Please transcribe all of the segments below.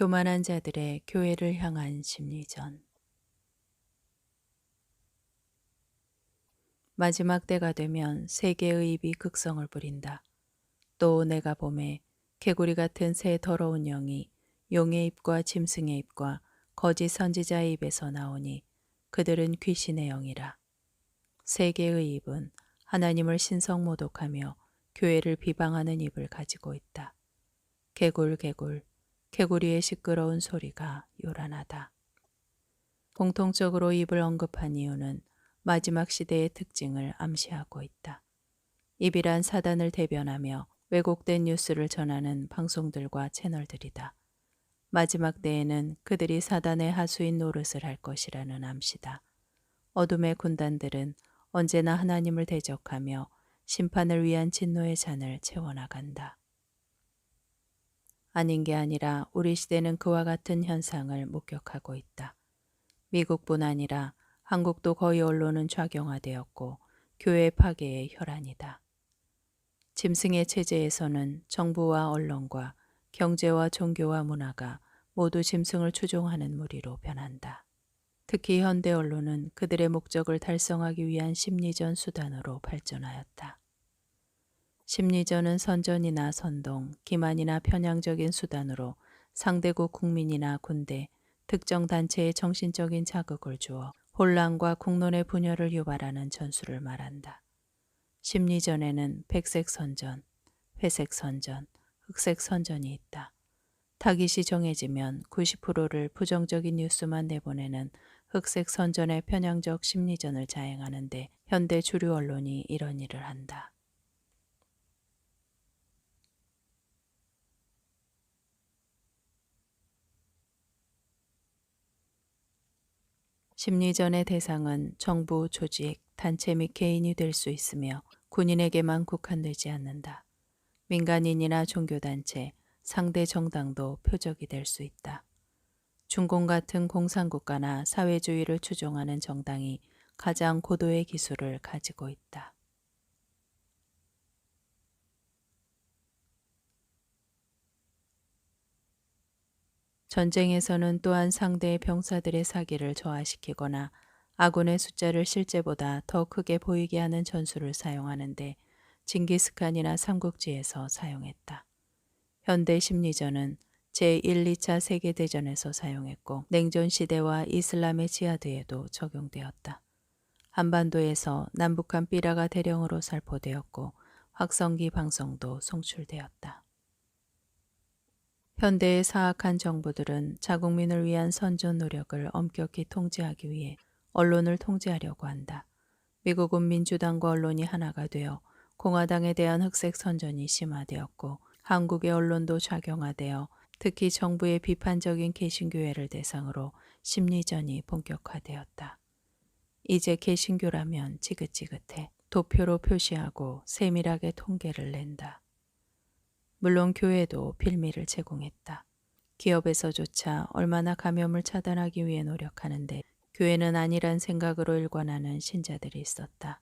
교만한 자들의 교회를 향한 심리전. 마지막 때가 되면 세계의 입이 극성을 부린다. 또 내가 봄에 개구리 같은 새 더러운 영이 용의 입과 짐승의 입과 거짓 선지자의 입에서 나오니 그들은 귀신의 영이라. 세계의 입은 하나님을 신성모독하며 교회를 비방하는 입을 가지고 있다. 개굴개굴, 개구리의 시끄러운 소리가 요란하다. 공통적으로 입을 언급한 이유는 마지막 시대의 특징을 암시하고 있다. 입이란 사단을 대변하며 왜곡된 뉴스를 전하는 방송들과 채널들이다. 마지막 때에는 그들이 사단의 하수인 노릇을 할 것이라는 암시다. 어둠의 군단들은 언제나 하나님을 대적하며 심판을 위한 진노의 잔을 채워나간다. 아닌 게 아니라 우리 시대는 그와 같은 현상을 목격하고 있다. 미국뿐 아니라 한국도 거의 언론은 좌경화되었고 교회 파괴의 혈안이다. 짐승의 체제에서는 정부와 언론과 경제와 종교와 문화가 모두 짐승을 추종하는 무리로 변한다. 특히 현대 언론은 그들의 목적을 달성하기 위한 심리전 수단으로 발전하였다. 심리전은 선전이나 선동, 기만이나 편향적인 수단으로 상대국 국민이나 군대, 특정 단체의 정신적인 자극을 주어 혼란과 국론의 분열을 유발하는 전술을 말한다. 심리전에는 백색 선전, 회색 선전, 흑색 선전이 있다. 타깃이 정해지면 90%를 부정적인 뉴스만 내보내는 흑색 선전의 편향적 심리전을 자행하는데 현대 주류 언론이 이런 일을 한다. 심리전의 대상은 정부, 조직, 단체 및 개인이 될 수 있으며 군인에게만 국한되지 않는다. 민간인이나 종교단체, 상대 정당도 표적이 될 수 있다. 중공 같은 공산국가나 사회주의를 추종하는 정당이 가장 고도의 기술을 가지고 있다. 전쟁에서는 또한 상대의 병사들의 사기를 저하시키거나 아군의 숫자를 실제보다 더 크게 보이게 하는 전술을 사용하는데 징기스칸이나 삼국지에서 사용했다. 현대 심리전은 제1, 2차 세계대전에서 사용했고 냉전 시대와 이슬람의 지하드에도 적용되었다. 한반도에서 남북한 삐라가 대령으로 살포되었고 확성기 방송도 송출되었다. 현대의 사악한 정부들은 자국민을 위한 선전 노력을 엄격히 통제하기 위해 언론을 통제하려고 한다. 미국은 민주당과 언론이 하나가 되어 공화당에 대한 흑색 선전이 심화되었고 한국의 언론도 좌경화되어 특히 정부의 비판적인 개신교회를 대상으로 심리전이 본격화되었다. 이제 개신교라면 지긋지긋해. 도표로 표시하고 세밀하게 통계를 낸다. 물론 교회도 빌미를 제공했다. 기업에서조차 얼마나 감염을 차단하기 위해 노력하는데 교회는 아니란 생각으로 일관하는 신자들이 있었다.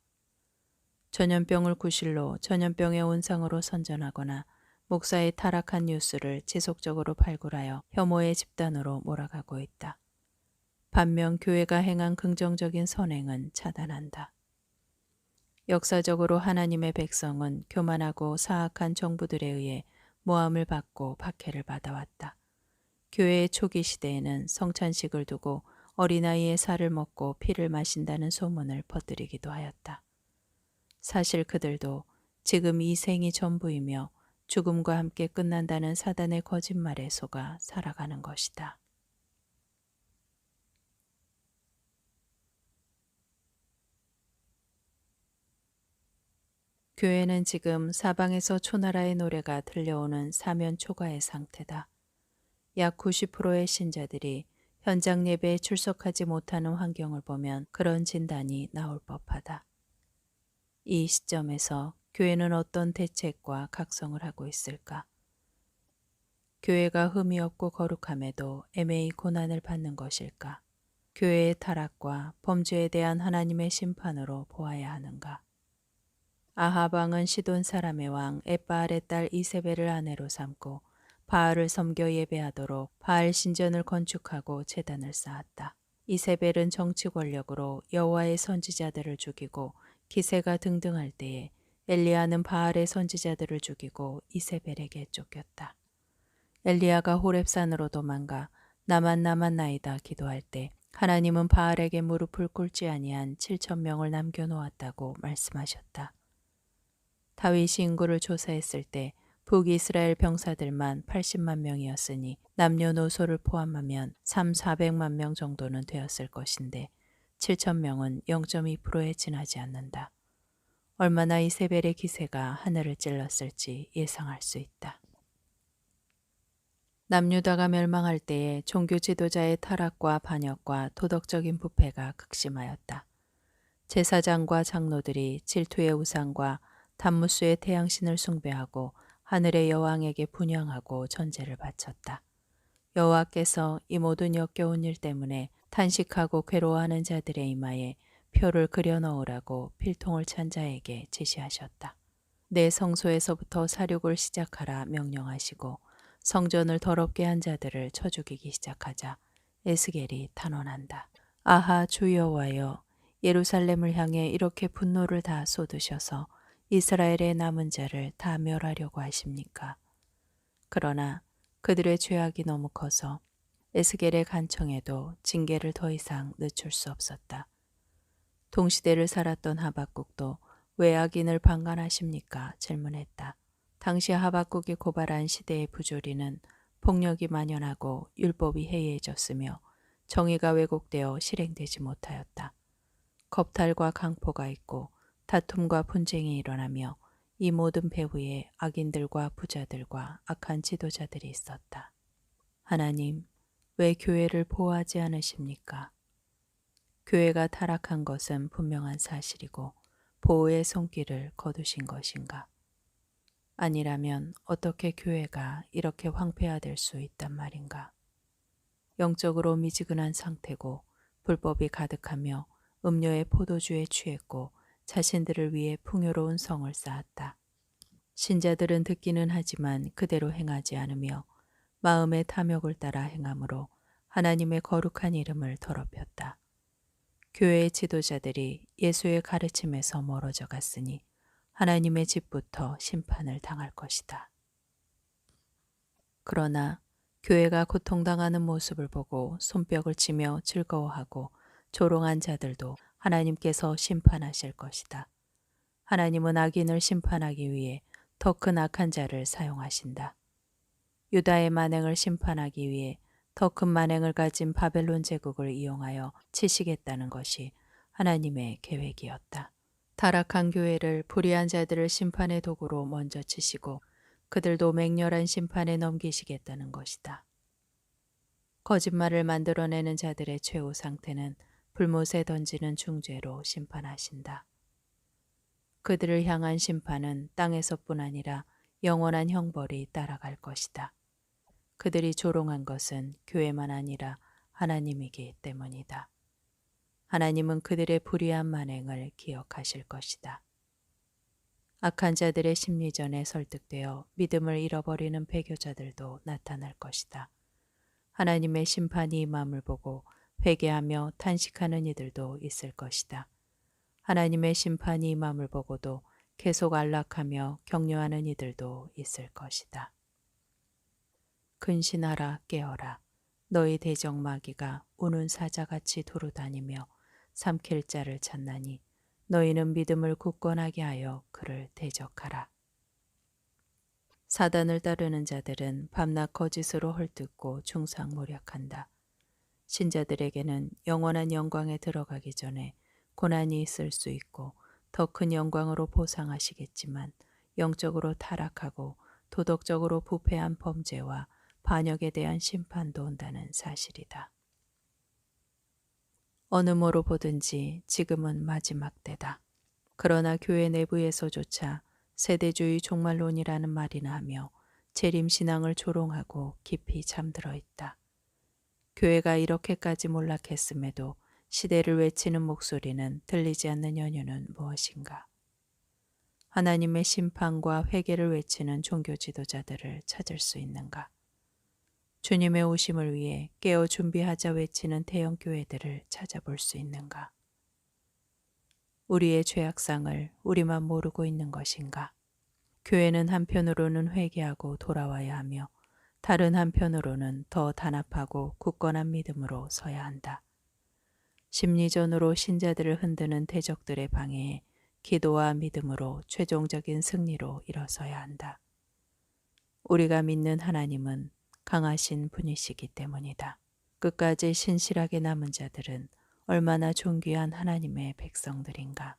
전염병을 구실로 전염병의 온상으로 선전하거나 목사의 타락한 뉴스를 지속적으로 발굴하여 혐오의 집단으로 몰아가고 있다. 반면 교회가 행한 긍정적인 선행은 차단한다. 역사적으로 하나님의 백성은 교만하고 사악한 정부들에 의해 모함을 받고 박해를 받아왔다. 교회의 초기 시대에는 성찬식을 두고 어린아이의 살을 먹고 피를 마신다는 소문을 퍼뜨리기도 하였다. 사실 그들도 지금 이 생이 전부이며 죽음과 함께 끝난다는 사단의 거짓말에 속아 살아가는 것이다. 교회는 지금 사방에서 초나라의 노래가 들려오는 사면 초과의 상태다. 약 90%의 신자들이 현장 예배에 출석하지 못하는 환경을 보면 그런 진단이 나올 법하다. 이 시점에서 교회는 어떤 대책과 각성을 하고 있을까? 교회가 흠이 없고 거룩함에도 애매히 고난을 받는 것일까? 교회의 타락과 범죄에 대한 하나님의 심판으로 보아야 하는가? 아합 왕은 시돈 사람의 왕 에바알의 딸 이세벨을 아내로 삼고 바알을 섬겨 예배하도록 바알 신전을 건축하고 제단을 쌓았다. 이세벨은 정치 권력으로 여호와의 선지자들을 죽이고 기세가 등등할 때에 엘리야는 바알의 선지자들을 죽이고 이세벨에게 쫓겼다. 엘리야가 호렙산으로 도망가 나만 나이다 기도할 때 하나님은 바알에게 무릎을 꿇지 아니한 7천 명을 남겨놓았다고 말씀하셨다. 다윗이 인구를 조사했을 때 북이스라엘 병사들만 80만 명이었으니 남녀노소를 포함하면 400만 명 정도는 되었을 것인데 7천 명은 0.2%에 지나지 않는다. 얼마나 이세벨의 기세가 하늘을 찔렀을지 예상할 수 있다. 남유다가 멸망할 때에 종교 지도자의 타락과 반역과 도덕적인 부패가 극심하였다. 제사장과 장로들이 질투의 우상과 단무스의 태양신을 숭배하고 하늘의 여왕에게 분향하고 전제를 바쳤다. 여호와께서 이 모든 역겨운 일 때문에 탄식하고 괴로워하는 자들의 이마에 표를 그려 넣으라고 필통을 찬 자에게 지시하셨다. 내 성소에서부터 사륙을 시작하라 명령하시고 성전을 더럽게 한 자들을 쳐 죽이기 시작하자 에스겔이 탄원한다. 아하 주 여호와여, 예루살렘을 향해 이렇게 분노를 다 쏟으셔서 이스라엘의 남은 자를 다 멸하려고 하십니까? 그러나 그들의 죄악이 너무 커서 에스겔의 간청에도 징계를 더 이상 늦출 수 없었다. 동시대를 살았던 하박국도 왜 악인을 방관하십니까? 질문했다. 당시 하박국이 고발한 시대의 부조리는 폭력이 만연하고 율법이 해이해졌으며 정의가 왜곡되어 실행되지 못하였다. 겁탈과 강포가 있고 다툼과 분쟁이 일어나며 이 모든 배후에 악인들과 부자들과 악한 지도자들이 있었다. 하나님, 왜 교회를 보호하지 않으십니까? 교회가 타락한 것은 분명한 사실이고 보호의 손길을 거두신 것인가? 아니라면 어떻게 교회가 이렇게 황폐화될 수 있단 말인가? 영적으로 미지근한 상태고 불법이 가득하며 음료의 포도주에 취했고 자신들을 위해 풍요로운 성을 쌓았다. 신자들은 듣기는 하지만 그대로 행하지 않으며 마음의 탐욕을 따라 행함으로 하나님의 거룩한 이름을 더럽혔다. 교회의 지도자들이 예수의 가르침에서 멀어져 갔으니 하나님의 집부터 심판을 당할 것이다. 그러나 교회가 고통당하는 모습을 보고 손뼉을 치며 즐거워하고 조롱한 자들도 하나님께서 심판하실 것이다. 하나님은 악인을 심판하기 위해 더 큰 악한 자를 사용하신다. 유다의 만행을 심판하기 위해 더 큰 만행을 가진 바벨론 제국을 이용하여 치시겠다는 것이 하나님의 계획이었다. 타락한 교회를 불의한 자들을 심판의 도구로 먼저 치시고 그들도 맹렬한 심판에 넘기시겠다는 것이다. 거짓말을 만들어내는 자들의 최후 상태는 불못에 던지는 중죄로 심판하신다. 그들을 향한 심판은 땅에서뿐 아니라 영원한 형벌이 따라갈 것이다. 그들이 조롱한 것은 교회만 아니라 하나님이기 때문이다. 하나님은 그들의 불의한 만행을 기억하실 것이다. 악한 자들의 심리전에 설득되어 믿음을 잃어버리는 배교자들도 나타날 것이다. 하나님의 심판이 임함을 보고 회개하며 탄식하는 이들도 있을 것이다. 하나님의 심판이 임함을 보고도 계속 안락하며 격려하는 이들도 있을 것이다. 근신하라 깨어라. 너희 대적마귀가 우는 사자같이 두루다니며 삼킬 자를 찾나니 너희는 믿음을 굳건하게 하여 그를 대적하라. 사단을 따르는 자들은 밤낮 거짓으로 헐뜯고 중상모략한다. 신자들에게는 영원한 영광에 들어가기 전에 고난이 있을 수 있고 더 큰 영광으로 보상하시겠지만 영적으로 타락하고 도덕적으로 부패한 범죄와 반역에 대한 심판도 온다는 사실이다. 어느 모로 보든지 지금은 마지막 때다. 그러나 교회 내부에서조차 세대주의 종말론이라는 말이나 하며 재림신앙을 조롱하고 깊이 잠들어 있다. 교회가 이렇게까지 몰락했음에도 시대를 외치는 목소리는 들리지 않는 연유는 무엇인가? 하나님의 심판과 회개를 외치는 종교 지도자들을 찾을 수 있는가? 주님의 오심을 위해 깨어 준비하자 외치는 대형 교회들을 찾아볼 수 있는가? 우리의 죄악상을 우리만 모르고 있는 것인가? 교회는 한편으로는 회개하고 돌아와야 하며 다른 한편으로는 더 단합하고 굳건한 믿음으로 서야 한다. 심리전으로 신자들을 흔드는 대적들의 방해에 기도와 믿음으로 최종적인 승리로 일어서야 한다. 우리가 믿는 하나님은 강하신 분이시기 때문이다. 끝까지 신실하게 남은 자들은 얼마나 존귀한 하나님의 백성들인가.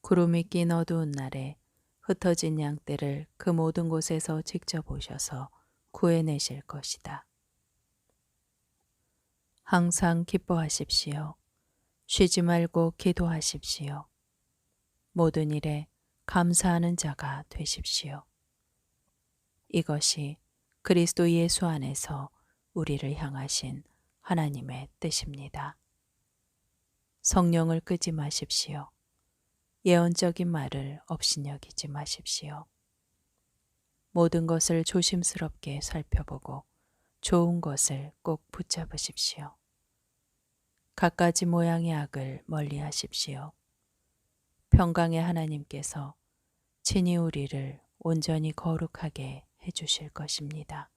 구름이 낀 어두운 날에 흩어진 양떼를 그 모든 곳에서 직접 오셔서 구해내실 것이다. 항상 기뻐하십시오. 쉬지 말고 기도하십시오. 모든 일에 감사하는 자가 되십시오. 이것이 그리스도 예수 안에서 우리를 향하신 하나님의 뜻입니다. 성령을 끄지 마십시오. 예언적인 말을 업신여기지 마십시오. 모든 것을 조심스럽게 살펴보고 좋은 것을 꼭 붙잡으십시오. 갖가지 모양의 악을 멀리하십시오. 평강의 하나님께서 친히 우리를 온전히 거룩하게 해주실 것입니다.